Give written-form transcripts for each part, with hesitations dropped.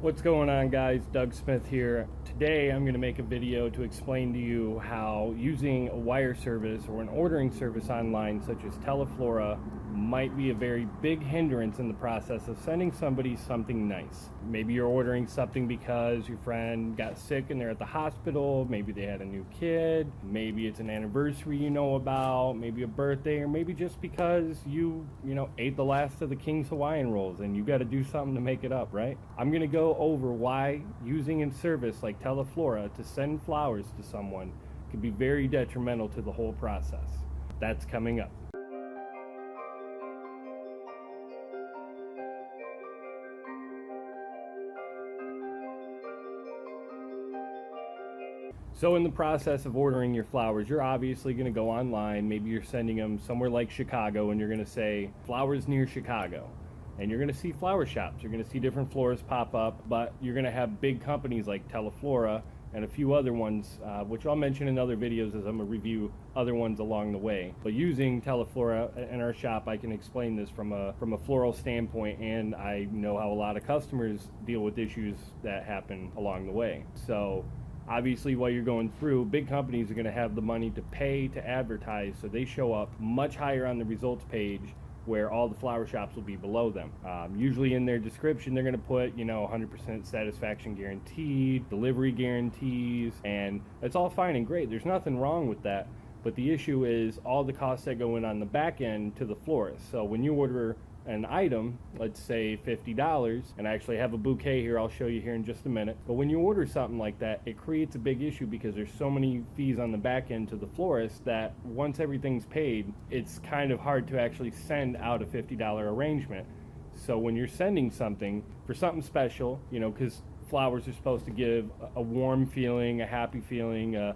What's going on, guys? Doug Smith here. Today I'm going to make a video to explain to you how using a wire service or an ordering service online such as Teleflora might be a very big hindrance in the process of sending somebody something nice. Maybe you're ordering something because your friend got sick and they're at the hospital, maybe they had a new kid, maybe it's an anniversary you know about, maybe a birthday, or maybe just because you ate the last of the King's Hawaiian rolls and you got to do something to make it up, right? I'm going to go over why using a service like Teleflora to send flowers to someone can be very detrimental to the whole process. That's coming up. So in the process of ordering your flowers, you're obviously going to go online. Maybe you're sending them somewhere like Chicago and you're going to say flowers near Chicago. And you're going to see flower shops. You're going to see different florists pop up, but you're going to have big companies like Teleflora and a few other ones, which I'll mention in other videos as I'm going to review other ones along the way. But using Teleflora in our shop, I can explain this from a floral standpoint, and I know how a lot of customers deal with issues that happen along the way. So obviously, while you're going through, big companies are going to have the money to pay to advertise, so they show up much higher on the results page where all the flower shops will be below them. Usually in their description, they're going to put, 100% satisfaction guaranteed, delivery guarantees, and it's all fine and great. There's nothing wrong with that. But the issue is all the costs that go in on the back end to the florist. So when you order an item, let's say $50, and I actually have a bouquet here I'll show you here in just a minute, but when you order something like that, it creates a big issue because there's so many fees on the back end to the florist that once everything's paid, it's kind of hard to actually send out a $50 arrangement. So when you're sending something for something special, because flowers are supposed to give a warm feeling, a happy feeling,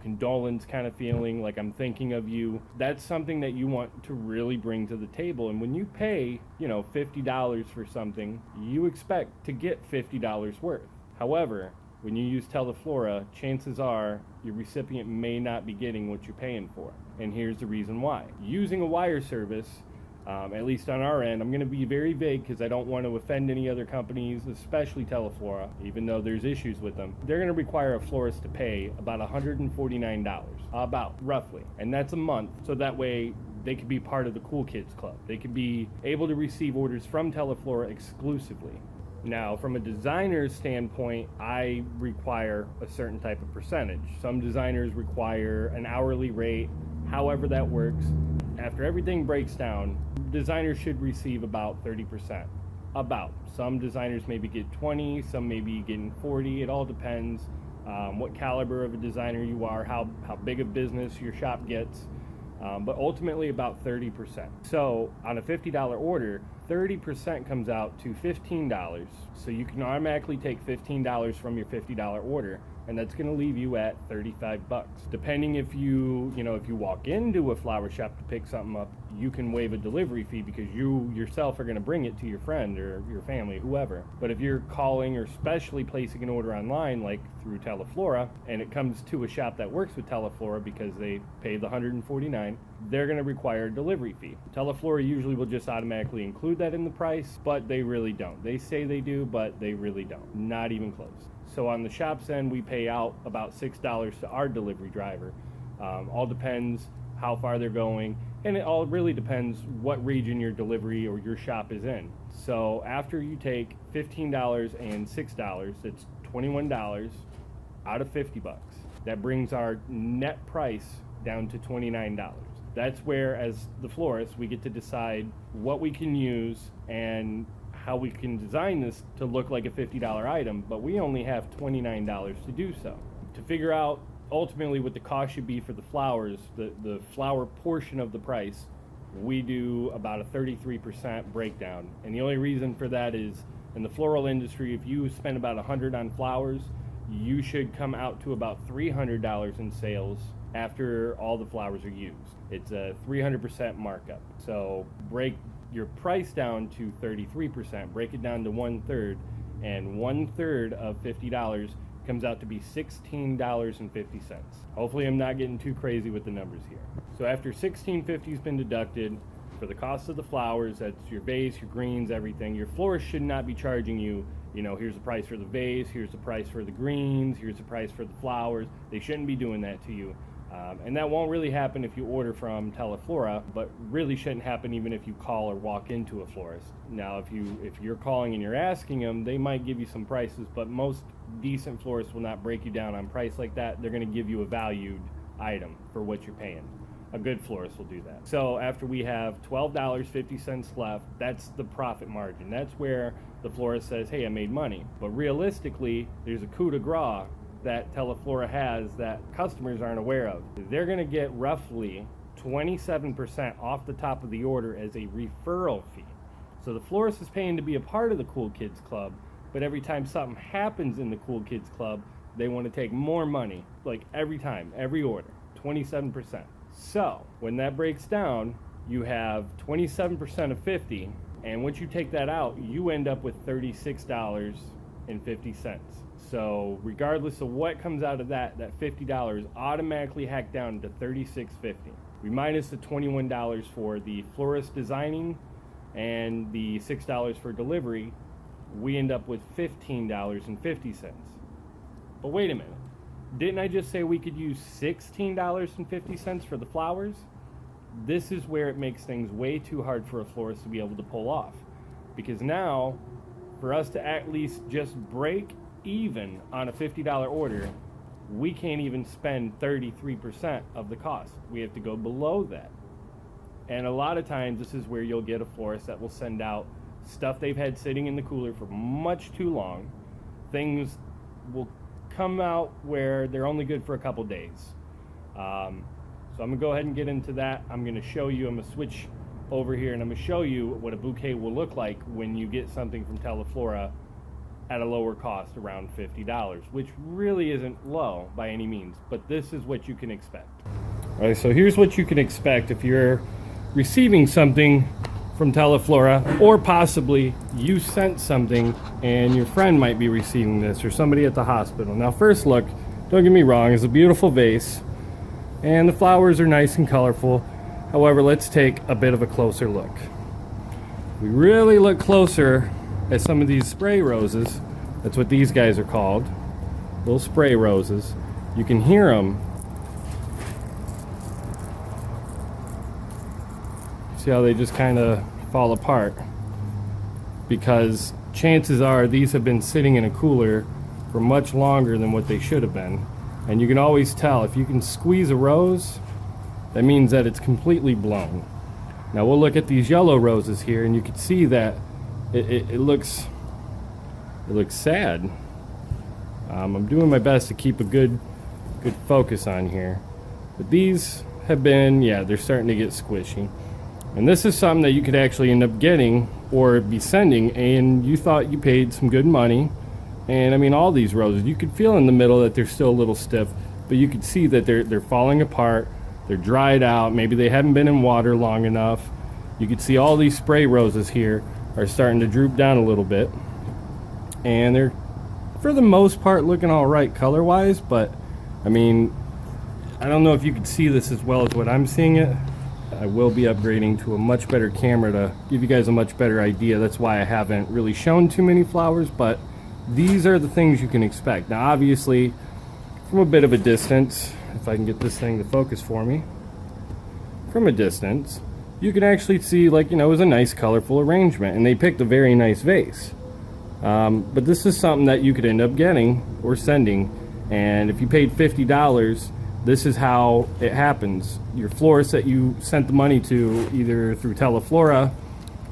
condolence kind of feeling, like I'm thinking of you. That's something that you want to really bring to the table. And when you pay, $50 for something, you expect to get $50 worth. However, when you use Teleflora, chances are your recipient may not be getting what you're paying for. And here's the reason why. Using a wire service, at least on our end, I'm going to be very vague because I don't want to offend any other companies, especially Teleflora, even though there's issues with them. They're going to require a florist to pay about $149, about roughly, and that's a month, so that way they could be part of the Cool Kids Club. They could be able to receive orders from Teleflora exclusively. Now, from a designer's standpoint, I require a certain type of percentage. Some designers require an hourly rate, however that works. After everything breaks down, designers should receive about 30%. About. Some designers maybe get 20, some maybe getting 40. It all depends what caliber of a designer you are, how big a business your shop gets. But ultimately about 30%. So on a $50 order, 30% comes out to $15. So you can automatically take $15 from your $50 order, and that's going to leave you at $35. Depending if you walk into a flower shop to pick something up, you can waive a delivery fee because you yourself are going to bring it to your friend or your family, whoever. But if you're calling or specially placing an order online, like through Teleflora, and it comes to a shop that works with Teleflora because they pay the $149, they're going to require a delivery fee. Teleflora usually will just automatically include that in the price, but they really don't. They say they do, but they really don't. Not even close. So on the shop's end, we pay out about $6 to our delivery driver. All depends how far they're going, and it all really depends what region your delivery or your shop is in. So after you take $15 and $6, it's $21 out of $50. That brings our net price down to $29. That's where, as the florist, we get to decide what we can use and how we can design this to look like a $50 item, but we only have $29 to do so. To figure out ultimately what the cost should be for the flowers, the flower portion of the price, we do about a 33% breakdown. And the only reason for that is in the floral industry, if you spend about $100 on flowers, you should come out to about $300 in sales after all the flowers are used. It's a 300% markup. So break your price down to 33%, break it down to 1/3, and 1/3 of $50 comes out to be $16.50. Hopefully I'm not getting too crazy with the numbers here. So after $16.50 has been deducted for the cost of the flowers, that's your vase, your greens, everything, your florist should not be charging you you know, here's the price for the vase, here's the price for the greens, here's the price for the flowers. They shouldn't be doing that to you. And that won't really happen if you order from Teleflora, but really shouldn't happen even if you call or walk into a florist. Now, if you're calling and you're asking them, they might give you some prices, but most decent florists will not break you down on price like that. They're going to give you a valued item for what you're paying. A good florist will do that. So after we have $12.50 left, that's the profit margin. That's where the florist says, hey, I made money. But realistically, there's a coup de grace that Teleflora has that customers aren't aware of. They're going to get roughly 27% off the top of the order as a referral fee. So the florist is paying to be a part of the Cool Kids Club, but every time something happens in the Cool Kids Club, they want to take more money, like every time, every order, 27%. So when that breaks down, you have 27% of 50, and once you take that out, you end up with $36.50. So regardless of what comes out of that $50 automatically hacked down to $36.50. We minus the $21 for the florist designing and the $6 for delivery, we end up with $15.50. But wait a minute. Didn't I just say we could use $16.50 for the flowers? This is where it makes things way too hard for a florist to be able to pull off. Because now, for us to at least just break even on a $50 order, we can't even spend 33% of the cost. We have to go below that. And a lot of times this is where you'll get a florist that will send out stuff they've had sitting in the cooler for much too long. Things will come out where they're only good for a couple days. So I'm gonna go ahead and get into that. I'm gonna show you, I'm gonna switch over here and I'm gonna show you what a bouquet will look like when you get something from Teleflora at a lower cost, around $50, which really isn't low by any means, but this is what you can expect. All right, so here's what you can expect if you're receiving something from Teleflora, or possibly you sent something and your friend might be receiving this, or somebody at the hospital. Now first look, don't get me wrong, it's a beautiful vase and the flowers are nice and colorful. However, let's take a bit of a closer look. We really look closer at some of these spray roses. That's what these guys are called, little spray roses. You can hear them. See how they just kind of fall apart, because chances are these have been sitting in a cooler for much longer than what they should have been. And you can always tell if you can squeeze a rose, that means that it's completely blown. Now we'll look at these yellow roses here and you can see that it looks sad. I'm doing my best to keep a good focus on here, but these have been, yeah, they're starting to get squishy. And this is something that you could actually end up getting or be sending, and you thought you paid some good money. And I mean, all these roses, you could feel in the middle that they're still a little stiff, but you could see that they're falling apart, they're dried out, maybe they haven't been in water long enough. You could see all these spray roses here are starting to droop down a little bit, and they're for the most part looking all right color wise, but I mean, I don't know if you could see this as well as what I'm seeing it. I will be upgrading to a much better camera to give you guys a much better idea. That's why I haven't really shown too many flowers, but these are the things you can expect. Now obviously from a bit of a distance, if I can get this thing to focus for me, from a distance you can actually see, like, you know, it was a nice colorful arrangement and they picked a very nice vase. But this is something that you could end up getting or sending, and if you paid $50, this is how it happens. Your florist that you sent the money to, either through Teleflora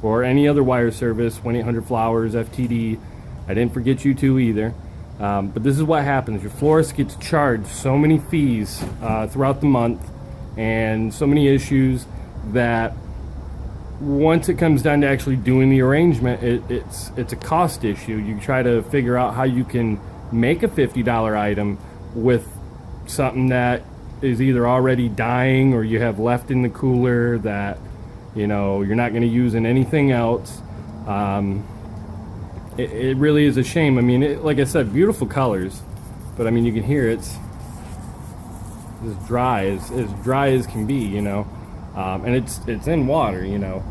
or any other wire service, 1-800-FLOWERS, FTD, I didn't forget you two either. But this is what happens. Your florist gets charged so many fees throughout the month and so many issues that once it comes down to actually doing the arrangement, it's a cost issue. You try to figure out how you can make a $50 item with something that is either already dying or you have left in the cooler that, you know, you're not going to use in anything else. It really is a shame. I mean, like I said, beautiful colors, but I mean, you can hear it's as dry as can be, you know. And it's in water, you know,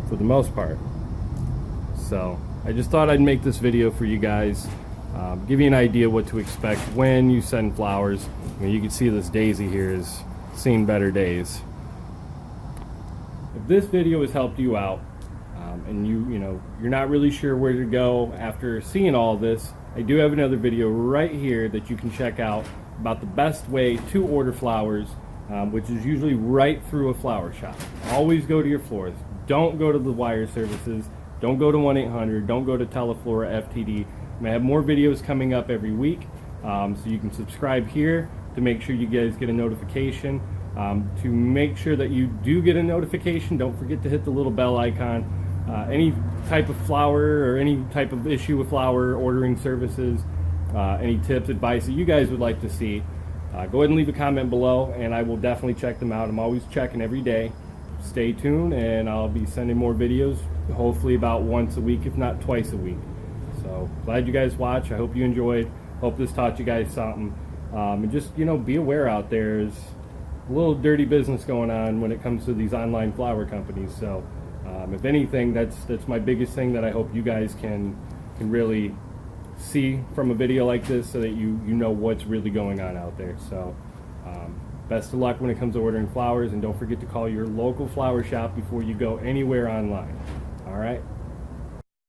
for the most part. So I just thought I'd make this video for you guys, give you an idea what to expect when you send flowers. I mean, you can see this daisy here is seen better days. If this video has helped you out, and you're not really sure where to go after seeing all this, I do have another video right here that you can check out about the best way to order flowers, which is usually right through a flower shop. Always go to your florist. Don't go to the wire services. Don't go to 1-800. Don't go to Teleflora FTD. I have more videos coming up every week, so you can subscribe here to make sure you guys get a notification. To make sure that you do get a notification, don't forget to hit the little bell icon. Any type of flower or any type of issue with flower ordering services, any tips, advice that you guys would like to see, go ahead and leave a comment below, and I will definitely check them out. I'm always checking every day. Stay tuned, and I'll be sending more videos, hopefully about once a week, if not twice a week. So glad you guys watch. I hope you enjoyed. Hope this taught you guys something. And just, be aware out there. There's a little dirty business going on when it comes to these online flower companies. So if anything, that's my biggest thing that I hope you guys can really see from a video like this, so that you know what's really going on out there. So best of luck when it comes to ordering flowers, and don't forget to call your local flower shop before you go anywhere online. All right.